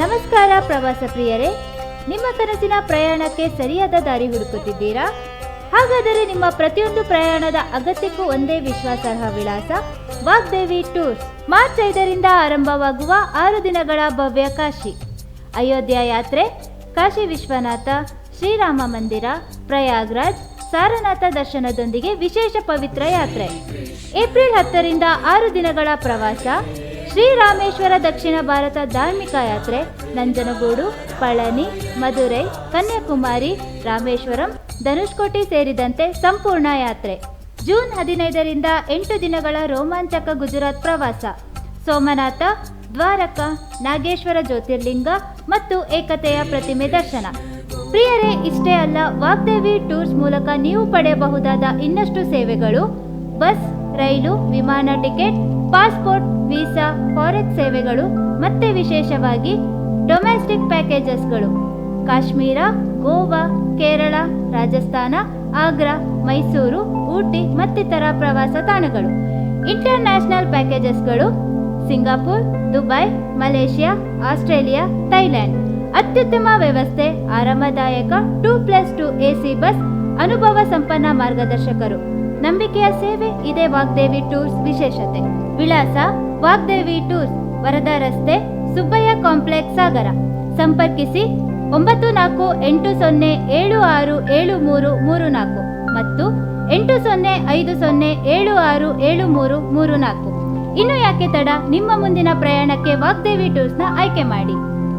ನಮಸ್ಕಾರ ಪ್ರವಾಸ ಪ್ರಿಯರೇ, ನಿಮ್ಮ ಕನಸಿನ ಪ್ರಯಾಣಕ್ಕೆ ಸರಿಯಾದ ದಾರಿ ಹುಡುಕುತ್ತಿದ್ದೀರಾ? ಹಾಗಾದರೆ ನಿಮ್ಮ ಪ್ರತಿಯೊಂದು ಪ್ರಯಾಣದ ಅಗತ್ಯಕ್ಕೂ ಒಂದೇ ವಿಶ್ವಾಸಾರ್ಹ ವಿಳಾಸ ವಾಗ್ದೇವಿ ಟೂರ್ಸ್. ಮಾರ್ಚ್ 5ರಿಂದ ಆರಂಭವಾಗುವ 6 ದಿನಗಳ ಭವ್ಯ ಕಾಶಿ, ಅಯೋಧ್ಯ ಯಾತ್ರೆ, ಕಾಶಿ ವಿಶ್ವನಾಥ, ಶ್ರೀರಾಮ ಮಂದಿರ, ಪ್ರಯಾಗ್ರಾಜ್, ಸಾರನಾಥ ದರ್ಶನದೊಂದಿಗೆ ವಿಶೇಷ ಪವಿತ್ರ ಯಾತ್ರೆ. ಏಪ್ರಿಲ್ 10ರಿಂದ 6 ದಿನಗಳ ಪ್ರವಾಸ, ಶ್ರೀರಾಮೇಶ್ವರ ದಕ್ಷಿಣ ಭಾರತ ಧಾರ್ಮಿಕ ಯಾತ್ರೆ, ನಂಜನಗೂಡು, ಪಳನಿ, ಮಧುರೈ, ಕನ್ಯಾಕುಮಾರಿ, ರಾಮೇಶ್ವರಂ, ಧನುಷ್ಕೋಟಿ ಸೇರಿದಂತೆ ಸಂಪೂರ್ಣ ಯಾತ್ರೆ. ಜೂನ್ 15ರಿಂದ 8 ದಿನಗಳ ರೋಮಾಂಚಕ ಗುಜರಾತ್ ಪ್ರವಾಸ, ಸೋಮನಾಥ, ದ್ವಾರಕ, ನಾಗೇಶ್ವರ ಜ್ಯೋತಿರ್ಲಿಂಗ ಮತ್ತು ಏಕತೆಯ ಪ್ರತಿಮೆ ದರ್ಶನ. ಪ್ರಿಯರೇ, ಇಷ್ಟೇ ಅಲ್ಲ, ವಾಗ್ದೇವಿ ಟೂರ್ಸ್ ಮೂಲಕ ನೀವು ಪಡೆಯಬಹುದಾದ ಇನ್ನಷ್ಟು ಸೇವೆಗಳು: ಬಸ್, ರೈಲು, ವಿಮಾನ ಟಿಕೆಟ್, ಪಾಸ್ಪೋರ್ಟ್, ವೀಸಾ, ಫಾರೆಕ್ಸ್ ಸೇವೆಗಳು, ಮತ್ತೆ ವಿಶೇಷವಾಗಿ ಡೊಮೆಸ್ಟಿಕ್ ಪ್ಯಾಕೇಜಸ್ಗಳು. ಕಾಶ್ಮೀರ, ಗೋವಾ, ಕೇರಳ, ರಾಜಸ್ಥಾನ, ಆಗ್ರಾ, ಮೈಸೂರು, ಊಟಿ ಮತ್ತಿತರ ಪ್ರವಾಸ ತಾಣಗಳು. ಇಂಟರ್ನ್ಯಾಷನಲ್ ಪ್ಯಾಕೇಜಸ್ಗಳು: Singapore, Dubai, Malaysia, Australia, Thailand. ಅತ್ಯುತ್ತಮ ವ್ಯವಸ್ಥೆ, ಆರಾಮದಾಯಕ 2+2 AC ಬಸ್, ಅನುಭವ ಸಂಪನ್ನ ಮಾರ್ಗದರ್ಶಕರು. ನಂಬಿಕೆಯ ಸೇವೆ, ಇದೇ ವಾಗ್ದೇವಿ ಟೂರ್ಸ್ ವಿಶೇಷತೆ. ವಿಳಾಸ: ವಾಗ್ದೇವಿ ಟೂರ್ಸ್, ವರದಾ ರಸ್ತೆ, ಸುಬ್ಬಯ್ಯ ಕಾಂಪ್ಲೆಕ್ಸ್, ಸಾಗರ. ಸಂಪರ್ಕಿಸಿ 9480767334 ಮತ್ತು 8050767334. ಇನ್ನು ಯಾಕೆ ತಡ, ನಿಮ್ಮ ಮುಂದಿನ ಪ್ರಯಾಣಕ್ಕೆ ವಾಗ್ದೇವಿ ಟೂರ್ಸ್ನ ಆಯ್ಕೆ ಮಾಡಿ.